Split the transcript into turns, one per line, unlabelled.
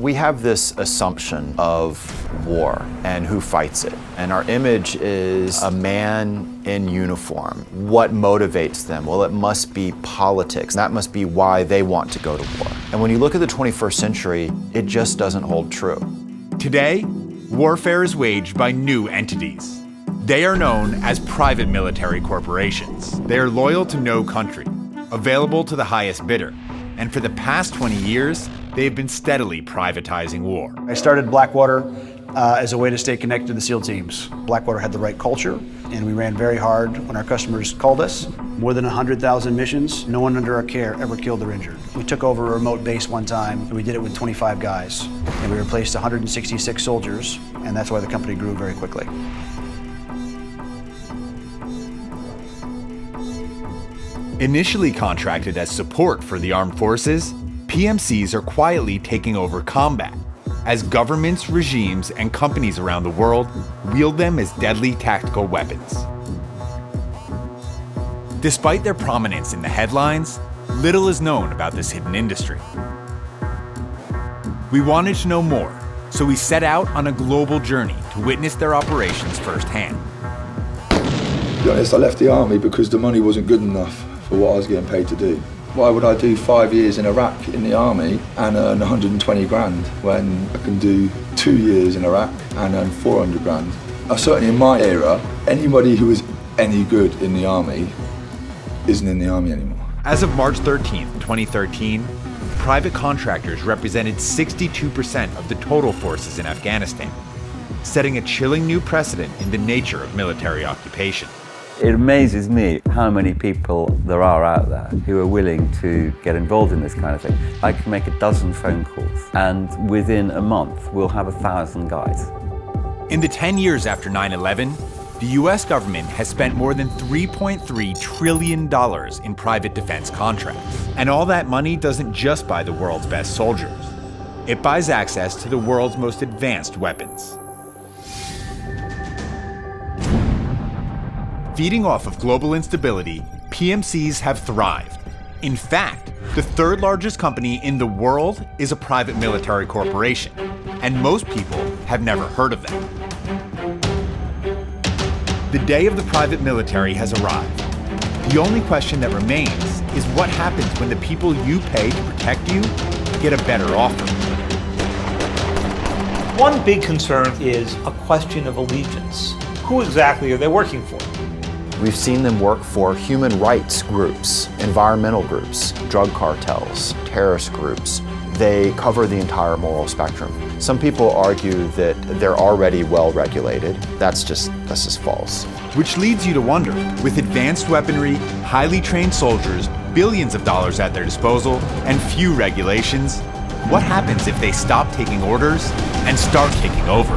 We have this assumption of war and who fights it. And our image is a man in uniform. What motivates them? Well, it must be politics. That must be why they want to go to war. And when you look at the 21st century, it just doesn't hold true.
Today, warfare is waged by new entities. They are known as private military corporations. They are loyal to no country, available to the highest bidder. And for the past 20 years, they have been steadily privatizing war.
I started Blackwater as a way to stay connected to the SEAL teams. Blackwater had the right culture, and we ran very hard when our customers called us. More than 100,000 missions, no one under our care ever killed or injured. We took over a remote base one time, and we did it with 25 guys. And we replaced 166 soldiers, and that's why the company grew very quickly.
Initially contracted as support for the armed forces, PMCs are quietly taking over combat, as governments, regimes, and companies around the world wield them as deadly tactical weapons. Despite their prominence in the headlines, little is known about this hidden industry. We wanted to know more, so we set out on a global journey to witness their operations firsthand.
To be honest, I left the army because the money wasn't good enough for what I was getting paid to do. Why would I do 5 years in Iraq in the army and earn 120 grand when I can do 2 years in Iraq and earn 400 grand? Certainly in my era, anybody who was any good in the army isn't in the army anymore.
As of March 13th, 2013, private contractors represented 62% of the total forces in Afghanistan, setting a chilling new precedent in the nature of military occupation.
It amazes me how many people there are out there who are willing to get involved in this kind of thing. I can make a dozen phone calls, and within a month, we'll have 1,000 guys.
In the 10 years after 9/11, the US government has spent more than $3.3 trillion in private defense contracts. And all that money doesn't just buy the world's best soldiers. It buys access to the world's most advanced weapons. Feeding off of global instability, PMCs have thrived. In fact, the third largest company in the world is a private military corporation, and most people have never heard of them. The day of the private military has arrived. The only question that remains is what happens when the people you pay to protect you get a better offer.
One big concern is a question of allegiance. Who exactly are they working for?
We've seen them work for human rights groups, environmental groups, drug cartels, terrorist groups. They cover the entire moral spectrum. Some people argue that they're already well regulated. That's just false.
Which leads you to wonder, with advanced weaponry, highly trained soldiers, billions of dollars at their disposal, and few regulations, what happens if they stop taking orders and start taking over?